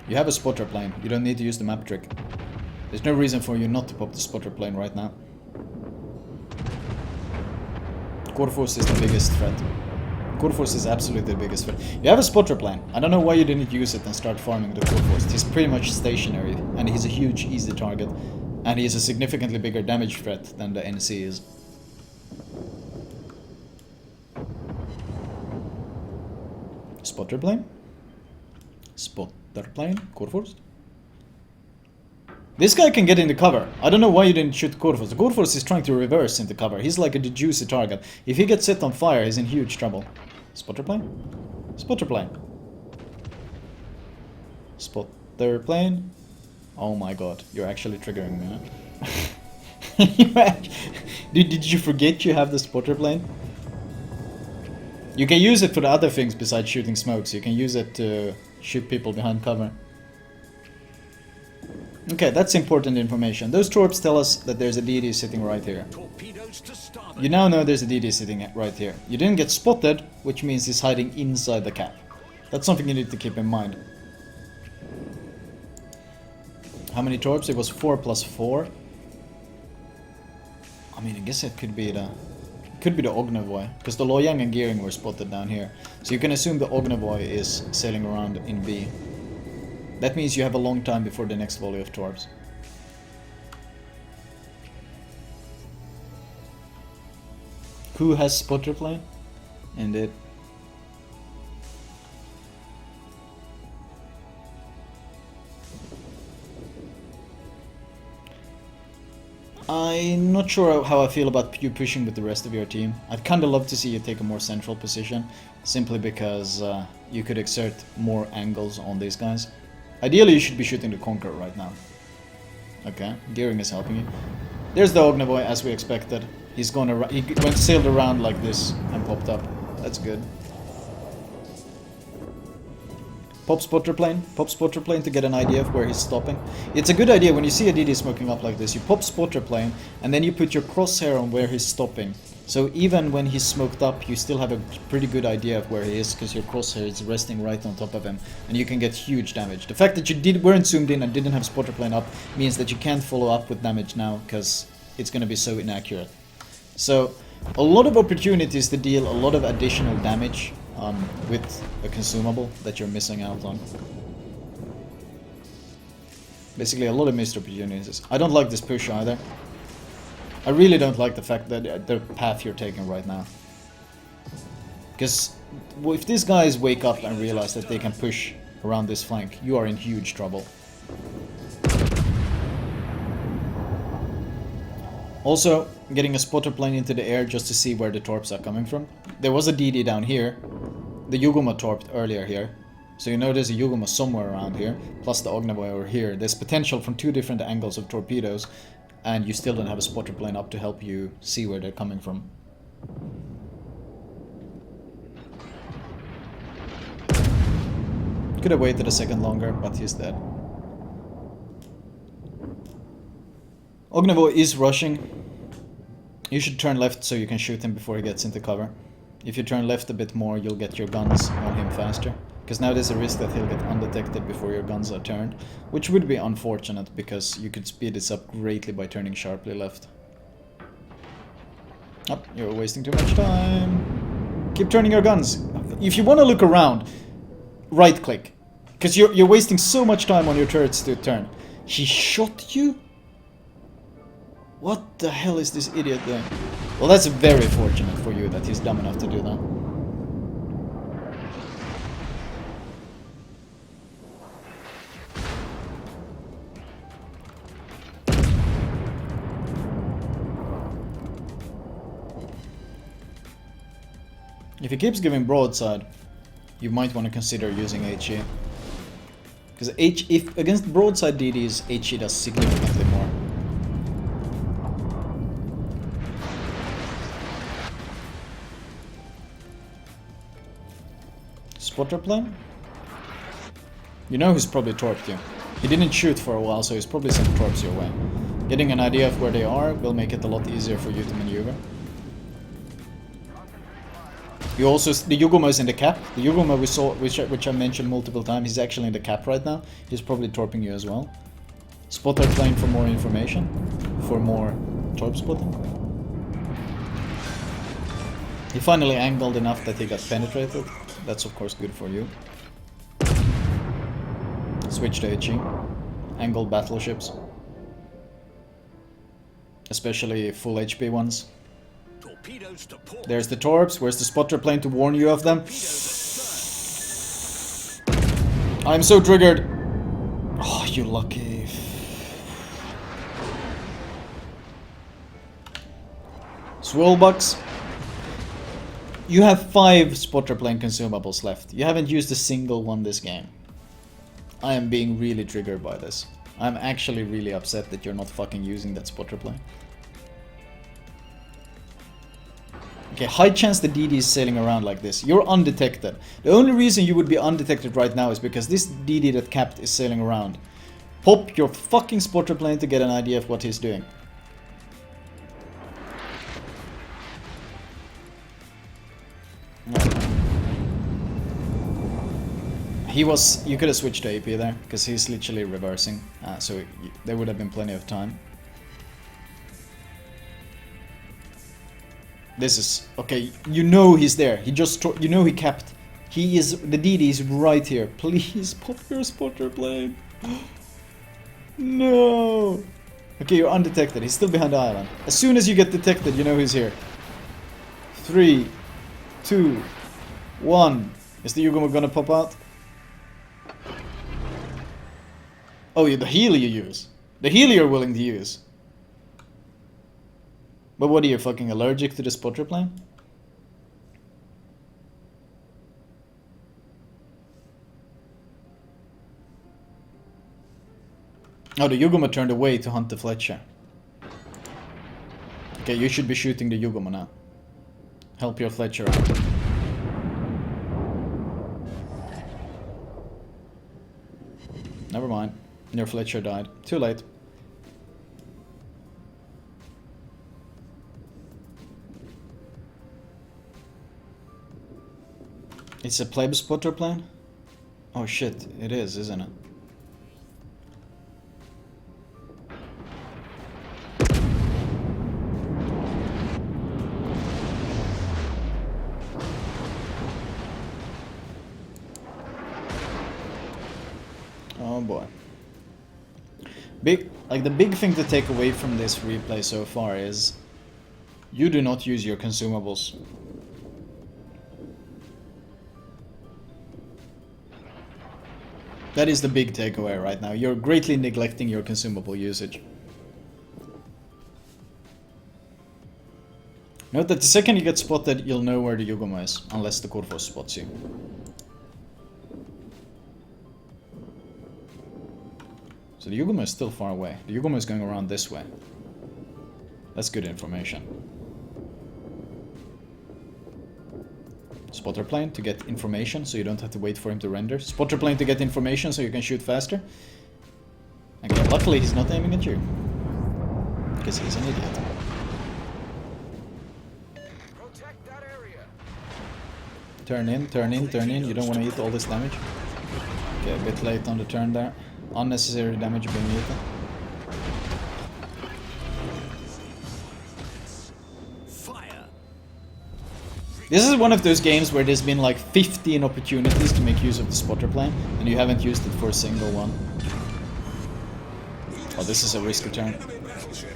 You have a spotter plane. You don't need to use the map trick. There's no reason for you not to pop the spotter plane right now. Core Force is the biggest threat. Core Force is absolutely the biggest threat. You have a spotter plane. I don't know why you didn't use it and start farming the Core Force. He's pretty much stationary, and he's a huge, easy target. And he's a significantly bigger damage threat than the NC is. Spotter plane? Spotter plane? Core Force? This guy can get into cover. I don't know why you didn't shoot Core Force. The Core Force is trying to reverse into cover. He's like a juicy target. If he gets set on fire, he's in huge trouble. Spotter plane? Spotter plane. Spotter plane? Oh my god, you're actually triggering me now. Did you forget you have the spotter plane? You can use it for the other things besides shooting smokes. You can use it to shoot people behind cover. Okay, that's important information. Those torps tell us that there's a DD sitting right here. You now know there's a DD sitting right here. You didn't get spotted, which means he's hiding inside the cap. That's something you need to keep in mind. How many torps? It was 4 plus 4. I mean, I guess it could be the... Could be the Ognavoy, because the Loyang and Gearing were spotted down here. So you can assume the Ognavoy is sailing around in B. That means you have a long time before the next volley of torps. Who has spotter plane? Indeed. I'm not sure how I feel about you pushing with the rest of your team. I'd kinda love to see you take a more central position, simply because you could exert more angles on these guys. Ideally you should be shooting the Conqueror right now. Okay, Gearing is helping you. There's the Ognavoy, as we expected. He went sailed around like this and popped up. That's good. Pop spotter plane to get an idea of where he's stopping. It's a good idea when you see a DD smoking up like this. You pop spotter plane and then you put your crosshair on where he's stopping. So even when he's smoked up, you still have a pretty good idea of where he is, because your crosshair is resting right on top of him, and you can get huge damage. The fact that you weren't zoomed in and didn't have spotter plane up means that you can't follow up with damage now, because it's going to be so inaccurate. So a lot of opportunities to deal a lot of additional damage with a consumable that you're missing out on. Basically a lot of missed opportunities. I don't like this push either. I really don't like the fact that the path you're taking right now. Because if these guys wake up and realize that they can push around this flank, you are in huge trouble. Also, getting a spotter plane into the air just to see where the torps are coming from. There was a DD down here. The Yuguma torped earlier here. So you know there's a Yuguma somewhere around here. Plus the Ognavoy over here. There's potential from 2 different angles of torpedoes. And you still don't have a spotter plane up to help you see where they're coming from. Could have waited a second longer, but he's dead. Ognavoy is rushing. You should turn left so you can shoot him before he gets into cover. If you turn left a bit more, you'll get your guns on him faster. Because now there's a risk that he'll get undetected before your guns are turned. Which would be unfortunate, because you could speed this up greatly by turning sharply left. Oh, you're wasting too much time. Keep turning your guns. If you want to look around, right click. Because you're wasting so much time on your turrets to turn. He shot you? What the hell is this idiot doing? Well, that's very fortunate for you that he's dumb enough to do that. If he keeps giving broadside, you might want to consider using HE. Because if against broadside DDs, HE does significantly slightly more. Spotter plane? You know he's probably torped you. He didn't shoot for a while, so he's probably sent torps your way. Getting an idea of where they are will make it a lot easier for you to maneuver. You also, the Yugoma is in the cap. The Yugoma we saw, which I mentioned multiple times, he's actually in the cap right now. He's probably torping you as well. Spotter plane for more information, for more torp spotting. He finally angled enough that he got penetrated. That's of course good for you. Switch to HE. Angled battleships. Especially full HP ones. There's the torps. Where's the spotter plane to warn you of them? I'm so triggered. Oh, you lucky. Swirlbucks. You have 5 spotter plane consumables left. You haven't used a single one this game. I am being really triggered by this. I'm actually really upset that you're not fucking using that spotter plane. Okay, high chance the DD is sailing around like this. You're undetected. The only reason you would be undetected right now is because this DD that capped is sailing around. Pop your fucking spotter plane to get an idea of what he's doing. He was... You could have switched to AP there, because he's literally reversing. So there would have been plenty of time. This is... Okay, you know he's there. He just... You know he capped. He is... The DD is right here. Please, pop your spotter plane. No! Okay, you're undetected. He's still behind the island. As soon as you get detected, you know he's here. 3, 2, 1. Is the Yugoma gonna pop out? Oh, yeah, the heal you use. The heal you're willing to use. But what are you, fucking allergic to the spotter plane? Oh, the Yugoma turned away to hunt the Fletcher. Okay, you should be shooting the Yugoma now. Help your Fletcher out. Never mind. Your Fletcher died. Too late. It's a plebe spotter plane? Oh shit, it is, isn't it? Oh boy. The big thing to take away from this replay so far is you do not use your consumables. That is the big takeaway right now. You're greatly neglecting your consumable usage. Note that the second you get spotted, you'll know where the Yugoma is, unless the Corvus spots you. So the Yugoma is still far away. The Yugoma is going around this way. That's good information. Spotter plane to get information, so you don't have to wait for him to render. Spotter plane to get information, so you can shoot faster. Okay, luckily he's not aiming at you. Because he's an idiot. Protect that area. Turn in, turn in, turn in. You don't want to eat all this damage. Okay, a bit late on the turn there. Unnecessary damage being eaten. Fire. This is one of those games where there's been like 15 opportunities to make use of the spotter plane, and you haven't used it for a single one. Oh, this is a risky turn.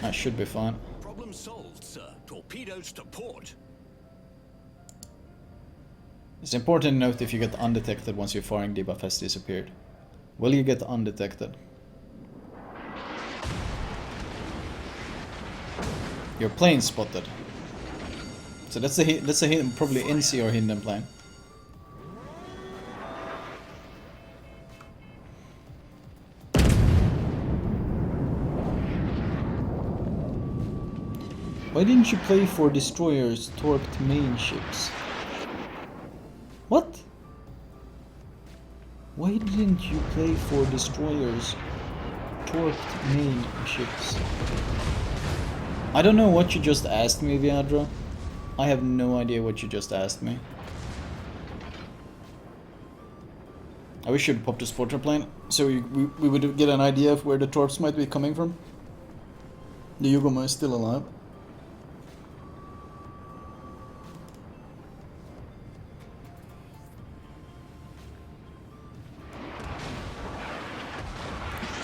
That should be fine. Problem solved, sir. Torpedoes to port. It's important to note if you get undetected once your firing debuff has disappeared. Will you get undetected? Your plane spotted. So that's a hidden, probably NC or hidden plane. Why didn't you play for destroyers, torped main ships? What? Why didn't you play for destroyers, torped main ships? I don't know what you just asked me, Viadra. I have no idea what you just asked me. I wish you'd pop the spotter plane, so we would get an idea of where the torps might be coming from. The Yugoma is still alive.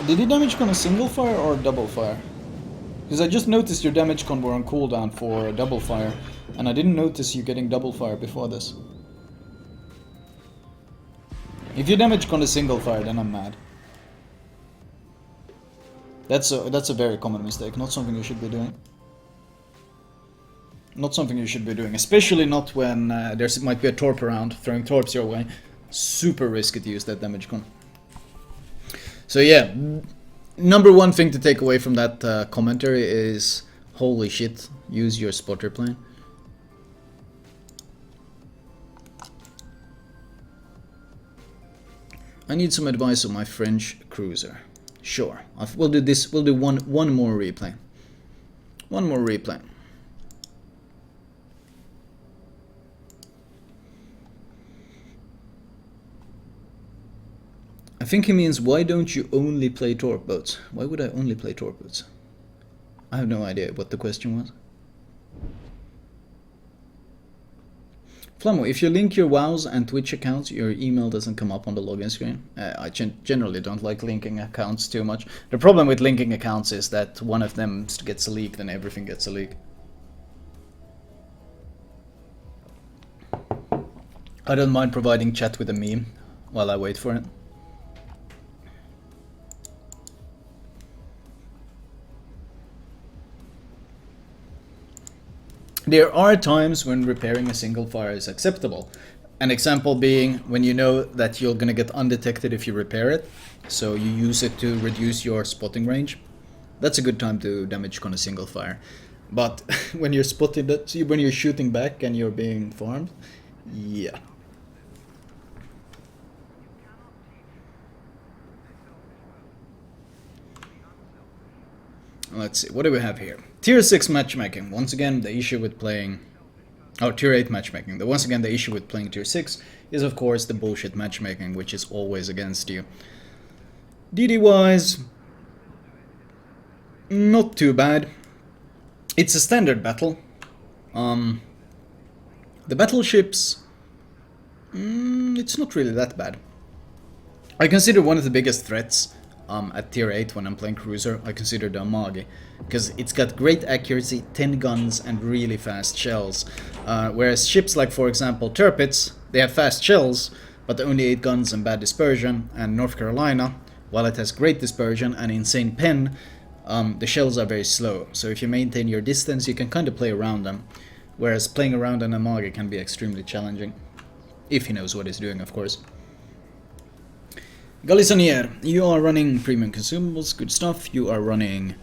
Did he damage con a single fire or double fire? Because I just noticed your damage con were on cooldown for double fire, and I didn't notice you getting double fire before this. If you damage con a single fire, then I'm mad. That's a very common mistake, not something you should be doing. Not something you should be doing, especially not when there might be a torp around, throwing torps your way. Super risky to use that damage con. So yeah, number one thing to take away from that commentary is, holy shit, use your spotter plane. I need some advice on my French cruiser. Sure, we'll do this. We'll do one more replay. One more replay. I think he means, why don't you only play torp boats? Why would I only play torp boats? I have no idea what the question was. Flamu, if you link your WoWs and Twitch accounts, your email doesn't come up on the login screen. I generally don't like linking accounts too much. The problem with linking accounts is that one of them gets a leak, then everything gets a leak. I don't mind providing chat with a meme while I wait for it. There are times when repairing a single fire is acceptable. An example being when you know that you're gonna get undetected if you repair it, so you use it to reduce your spotting range. That's a good time to damage con a single fire. But when you're spotting that, when you're shooting back and you're being farmed, yeah. Let's see, what do we have here? Tier 6 matchmaking. Once again, the issue with playing... Oh, Tier 8 matchmaking. Once again, the issue with playing Tier 6 is, of course, the bullshit matchmaking, which is always against you. DD-wise, not too bad. It's a standard battle. The battleships... it's not really that bad. I consider one of the biggest threats at tier 8 when I'm playing cruiser, I consider the Amagi, because it's got great accuracy, 10 guns and really fast shells, whereas ships like, for example, Tirpitz, they have fast shells but only 8 guns and bad dispersion, and North Carolina, while it has great dispersion and insane pen, the shells are very slow, so if you maintain your distance you can kind of play around them, whereas playing around an Amagi can be extremely challenging, if he knows what he's doing, of course. Galissonniere, you are running premium consumables, good stuff. You are running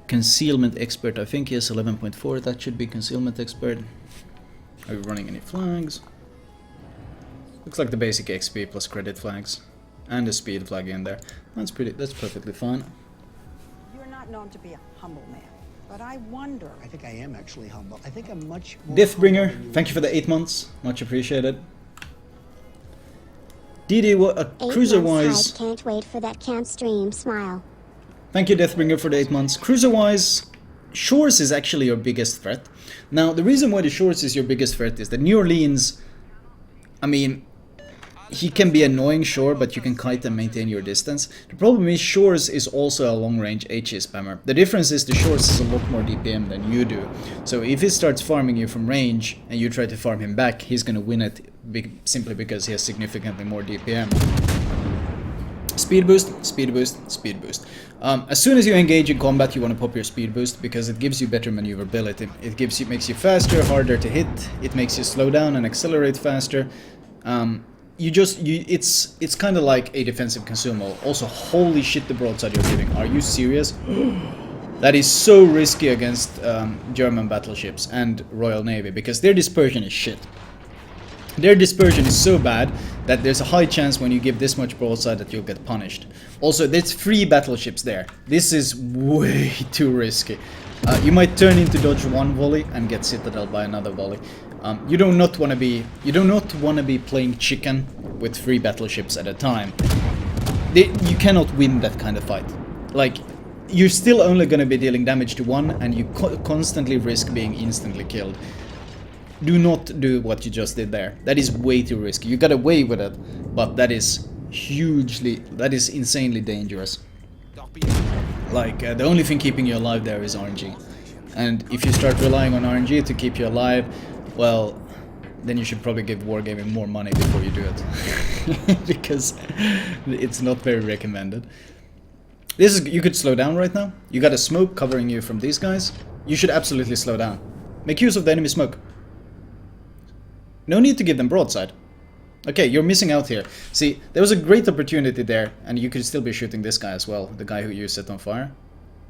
concealment expert, I think, yes, 11.4, that should be concealment expert. Are you running any flags? Looks like the basic XP plus credit flags. And a speed flag in there. That's perfectly fine. You're not known to be a humble man, but I wonder. I think I am actually humble. I think I'm much more Deathbringer, thank you for the 8 months, much appreciated. DD, cruiser-wise... Can't wait for that camp stream, smile. Thank you, Deathbringer, for the 8 months. Cruiser-wise, shores is actually your biggest threat. Now, the reason why the shores is your biggest threat is that New Orleans... I mean, he can be annoying, sure, but you can kite and maintain your distance. The problem is Shores is also a long-range HE spammer. The difference is the Shores is a lot more DPM than you do. So if he starts farming you from range and you try to farm him back, he's gonna win it simply because he has significantly more DPM. Speed boost, speed boost, speed boost. As soon as you engage in combat, you want to pop your speed boost because it gives you better maneuverability. It makes you faster, harder to hit. It makes you slow down and accelerate faster. It's kind of like a defensive consumable. Also, holy shit, the broadside you're giving. Are you serious? That is so risky against German battleships and Royal Navy, because their dispersion is shit. Their dispersion is so bad that there's a high chance when you give this much broadside that you'll get punished. Also, there's 3 battleships there. This is way too risky. You might turn into dodge 1 volley and get citadel by another volley. You do not want to be playing chicken with 3 battleships at a time. You cannot win that kind of fight. Like, you're still only going to be dealing damage to 1, and you constantly risk being instantly killed. Do not do what you just did there. That is way too risky. You got away with it, but that is insanely dangerous. Like, the only thing keeping you alive there is RNG. And if you start relying on RNG to keep you alive, well, then you should probably give Wargaming more money before you do it. Because it's not very recommended. You could slow down right now. You got a smoke covering you from these guys. You should absolutely slow down. Make use of the enemy smoke. No need to give them broadside. Okay, you're missing out here. See, there was a great opportunity there, and you could still be shooting this guy as well, the guy who you set on fire.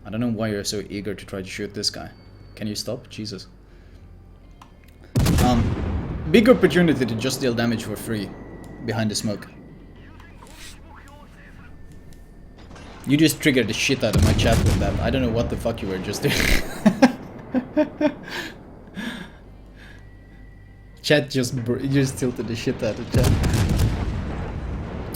I don't know why you're so eager to try to shoot this guy. Can you stop? Jesus. Big opportunity to just deal damage for free behind the smoke. You just triggered the shit out of my chat with that. I don't know what the fuck you were just doing. Chat just tilted the shit out of chat.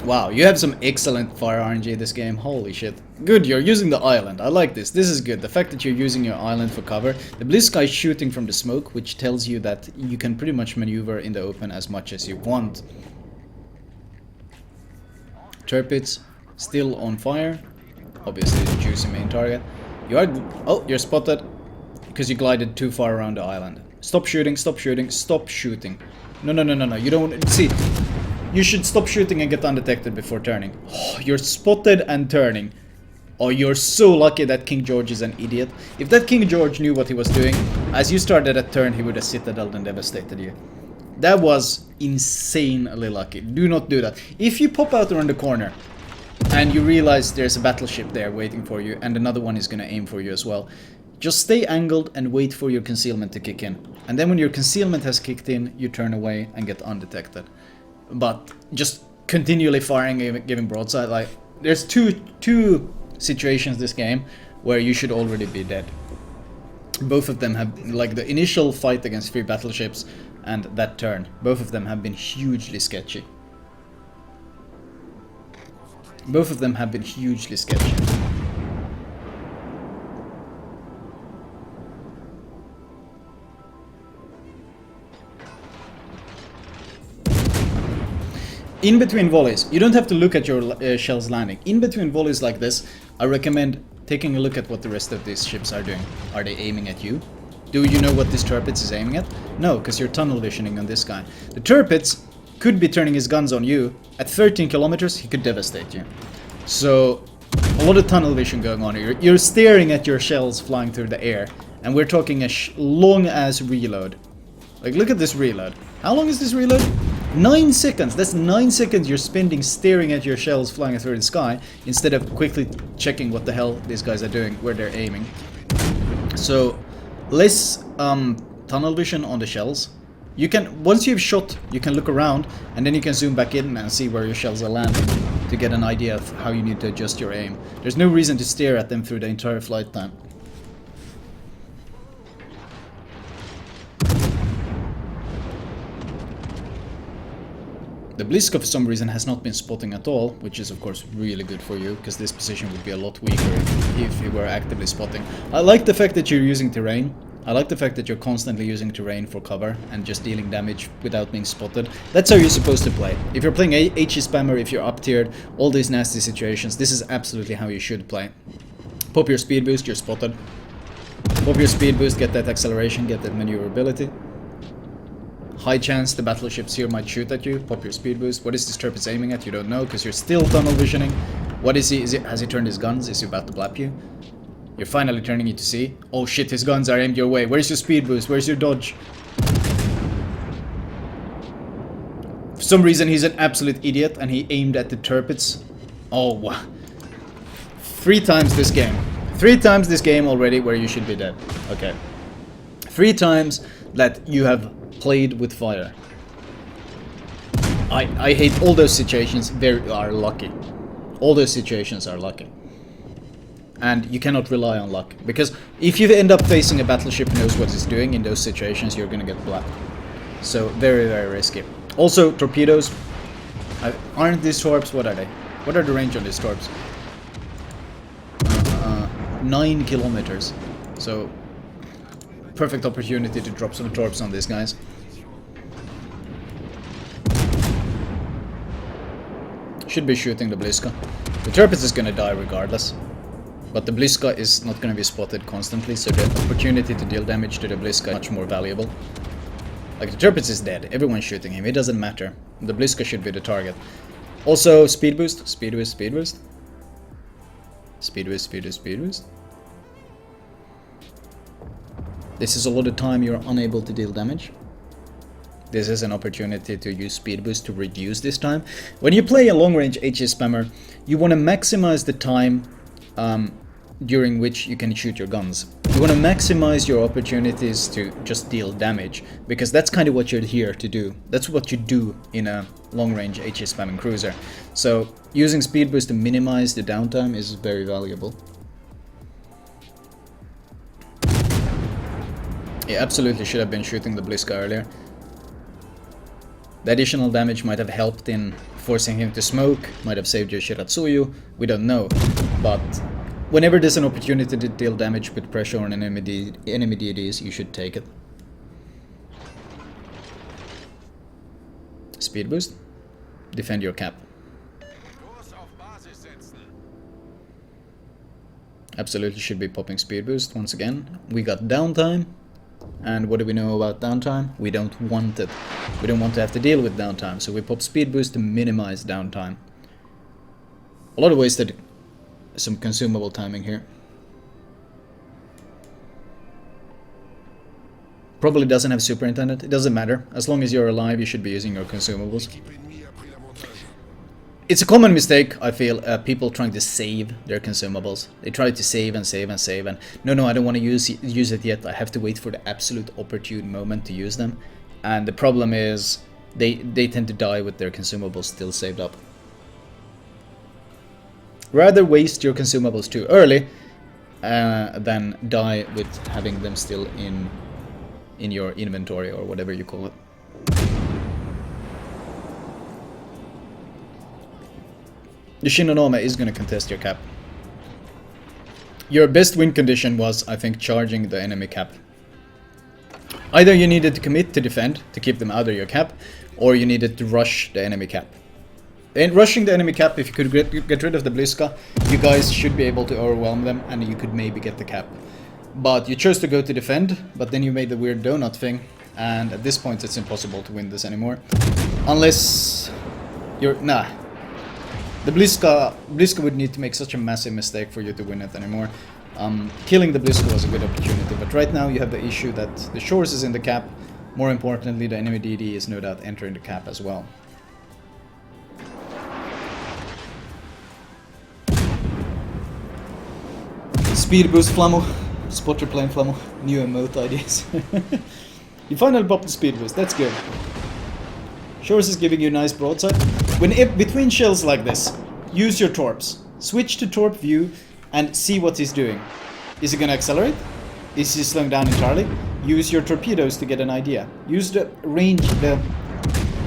Wow, you have some excellent fire RNG this game. Holy shit. Good, you're using the island. I like this. This is good. The fact that you're using your island for cover. The blue sky is shooting from the smoke, which tells you that you can pretty much maneuver in the open as much as you want. Turpits still on fire. Obviously the juicy main target. You're spotted because you glided too far around the island. Stop shooting, stop shooting, stop shooting. No. You don't see. You should stop shooting and get undetected before turning. Oh, you're spotted and turning. Oh, you're so lucky that King George is an idiot. If that King George knew what he was doing, as you started a turn, he would have citadeled and devastated you. That was insanely lucky. Do not do that. If you pop out around the corner and you realize there's a battleship there waiting for you, and another one is going to aim for you as well, just stay angled and wait for your concealment to kick in. And then when your concealment has kicked in, you turn away and get undetected. But just continually firing, giving broadside. Like, there's two situations this game where you should already be dead. Both of them have, like the initial fight against 3 battleships and that turn, both of them have been hugely sketchy. Both of them have been hugely sketchy. In between volleys, you don't have to look at your shells landing. In between volleys like this, I recommend taking a look at what the rest of these ships are doing. Are they aiming at you? Do you know what this Turpitz is aiming at? No, because you're tunnel visioning on this guy. The Turpitz could be turning his guns on you. At 13 kilometers, he could devastate you. So, a lot of tunnel vision going on here. You're staring at your shells flying through the air, and we're talking a long-ass reload. Like, look at this reload. How long is this reload? 9 seconds. That's 9 seconds you're spending staring at your shells flying through the sky instead of quickly checking what the hell these guys are doing, where they're aiming. So, less tunnel vision on the shells. You can, once you've shot, you can look around and then you can zoom back in and see where your shells are landing to get an idea of how you need to adjust your aim. There's no reason to stare at them through the entire flight time. The Bliska for some reason has not been spotting at all, which is of course really good for you, because this position would be a lot weaker if you were actively spotting. I like the fact that you're using terrain. I like the fact that you're constantly using terrain for cover and just dealing damage without being spotted. That's how you're supposed to play. If you're playing HE spammer, if you're up tiered, all these nasty situations, this is absolutely how you should play. Pop your speed boost, you're spotted. Pop your speed boost, get that acceleration, get that maneuverability. High chance the battleships here might shoot at you. Pop your speed boost. What is this Turpitz aiming at? You don't know, because you're still tunnel visioning. What is he? Has he turned his guns? Is he about to blap you? You're finally turning it to see. Oh shit, his guns are aimed your way. Where's your speed boost? Where's your dodge? For some reason he's an absolute idiot and he aimed at the Turpitz. Oh wow. 3 times this game. 3 times this game already where you should be dead. Okay. 3 times that you have played with fire. I hate all those situations. Very are lucky. All those situations are lucky. And you cannot rely on luck. Because if you end up facing a battleship who knows what it's doing in those situations, you're gonna get blacked. So very, very risky. Also, torpedoes. Aren't these torps? What are they? What are the range on these torps? 9 kilometers. So, perfect opportunity to drop some torps on these guys. Should be shooting the Bliska. The Tirpitz is gonna die regardless. But the Bliska is not gonna be spotted constantly, so the opportunity to deal damage to the Bliska is much more valuable. Like, the Tirpitz is dead. Everyone's shooting him. It doesn't matter. The Bliska should be the target. Also, speed boost. Speed boost, speed boost. Speed boost, speed boost, speed boost. This is a lot of time you're unable to deal damage. This is an opportunity to use speed boost to reduce this time. When you play a long-range HE spammer, you want to maximize the time during which you can shoot your guns. You want to maximize your opportunities to just deal damage, because that's kind of what you're here to do. That's what you do in a long-range HE spamming cruiser. So using speed boost to minimize the downtime is very valuable. You absolutely should have been shooting the Bliska earlier. The additional damage might have helped in forcing him to smoke, might have saved your Shiratsuyu, we don't know. But whenever there's an opportunity to deal damage with pressure on enemy deities, you should take it. Speed boost. Defend your cap. Absolutely should be popping speed boost once again. We got downtime. And what do we know about downtime? We don't want it. We don't want to have to deal with downtime, so we pop speed boost to minimize downtime. A lot of wasted some consumable timing here. Probably doesn't have superintendent. It doesn't matter. As long as you're alive, you should be using your consumables. It's a common mistake, I feel, people trying to save their consumables. They try to save and save and save, and no, I don't want to use it yet. I have to wait for the absolute opportune moment to use them. And the problem is, they tend to die with their consumables still saved up. Rather waste your consumables too early than die with having them still in your inventory or whatever you call it. The Shinonome is going to contest your cap. Your best win condition was, I think, charging the enemy cap. Either you needed to commit to defend, to keep them out of your cap, or you needed to rush the enemy cap. And rushing the enemy cap, if you could get rid of the Bliska, you guys should be able to overwhelm them, and you could maybe get the cap. But you chose to go to defend, but then you made the weird donut thing, and at this point it's impossible to win this anymore. Unless you're... nah. The Bliska would need to make such a massive mistake for you to win it anymore. Killing the Bliska was a good opportunity, but right now you have the issue that the Shores is in the cap. More importantly, the enemy DD is no doubt entering the cap as well. Speed boost Flamu. Spot your plane Flamu. New emote ideas. You finally popped the speed boost, that's good. Shores is giving you a nice broadside. Between shells like this, use your torps. Switch to torp view and see what he's doing. Is he gonna accelerate? Is he slowing down entirely? Use your torpedoes to get an idea. Use the range, the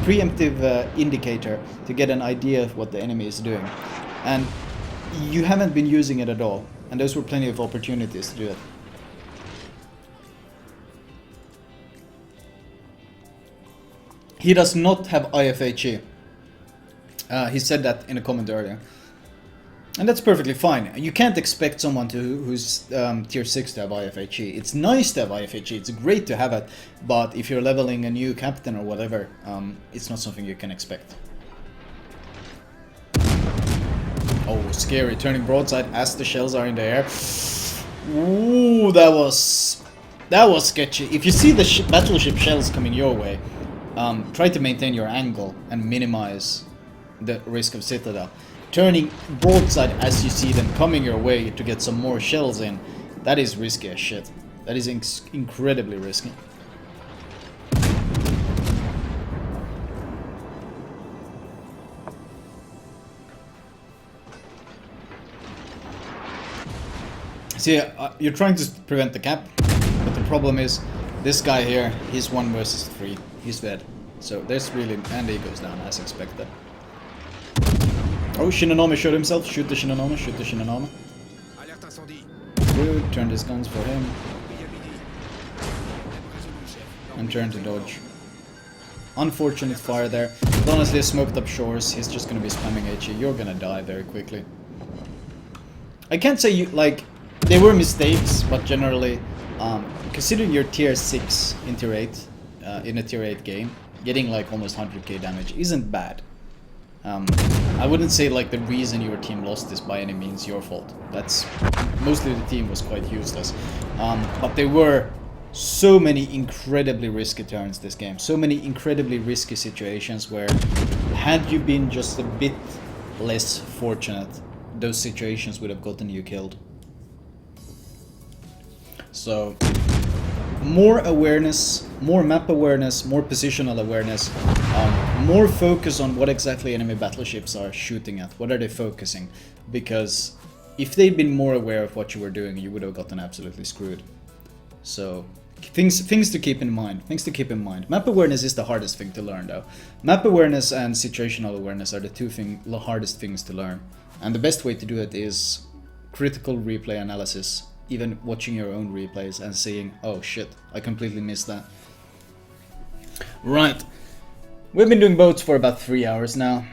preemptive indicator to get an idea of what the enemy is doing. And you haven't been using it at all. And those were plenty of opportunities to do it. He does not have IFHE. He said that in a comment earlier. And that's perfectly fine. You can't expect someone who's tier 6 to have IFHE. It's nice to have IFHE, it's great to have it, but if you're leveling a new captain or whatever, it's not something you can expect. Oh, scary. Turning broadside as the shells are in the air. Ooh, that was sketchy. If you see the battleship shells coming your way, try to maintain your angle and minimize the risk of Citadel. turning broadside as you see them coming your way to get some more shells in, that is risky as shit. That is incredibly risky. See, you're trying to prevent the cap, but the problem is, this guy here, he's 1 versus 3. He's dead. So there's really... and he goes down as expected. Oh, Shinonome showed himself. Shoot the Shinonome, shoot the Shinonome. Alerte incendie. Good, turn his guns for him. Payabilité. Résolu, chef. And turn to dodge. Unfortunate fire there. But honestly, smoked up shores. He's just gonna be spamming HE. You're gonna die very quickly. I can't say you... like... they were mistakes, but generally... considering you're tier 6 in tier 8... in a tier 8 game... getting like almost 100k damage isn't bad. I wouldn't say like the reason your team lost is by any means your fault. That's... mostly the team was quite useless. But there were so many incredibly risky turns this game. So many incredibly risky situations where had you been just a bit less fortunate, those situations would have gotten you killed. So... more awareness, more map awareness, more positional awareness, more focus on what exactly enemy battleships are shooting at, what are they focusing, because if they'd been more aware of what you were doing, you would have gotten absolutely screwed. So, things to keep in mind, Map awareness is the hardest thing to learn though. Map awareness and situational awareness are the two hardest things to learn, and the best way to do it is critical replay analysis. Even watching your own replays and saying, oh shit, I completely missed that. Right. We've been doing boats for about 3 hours now.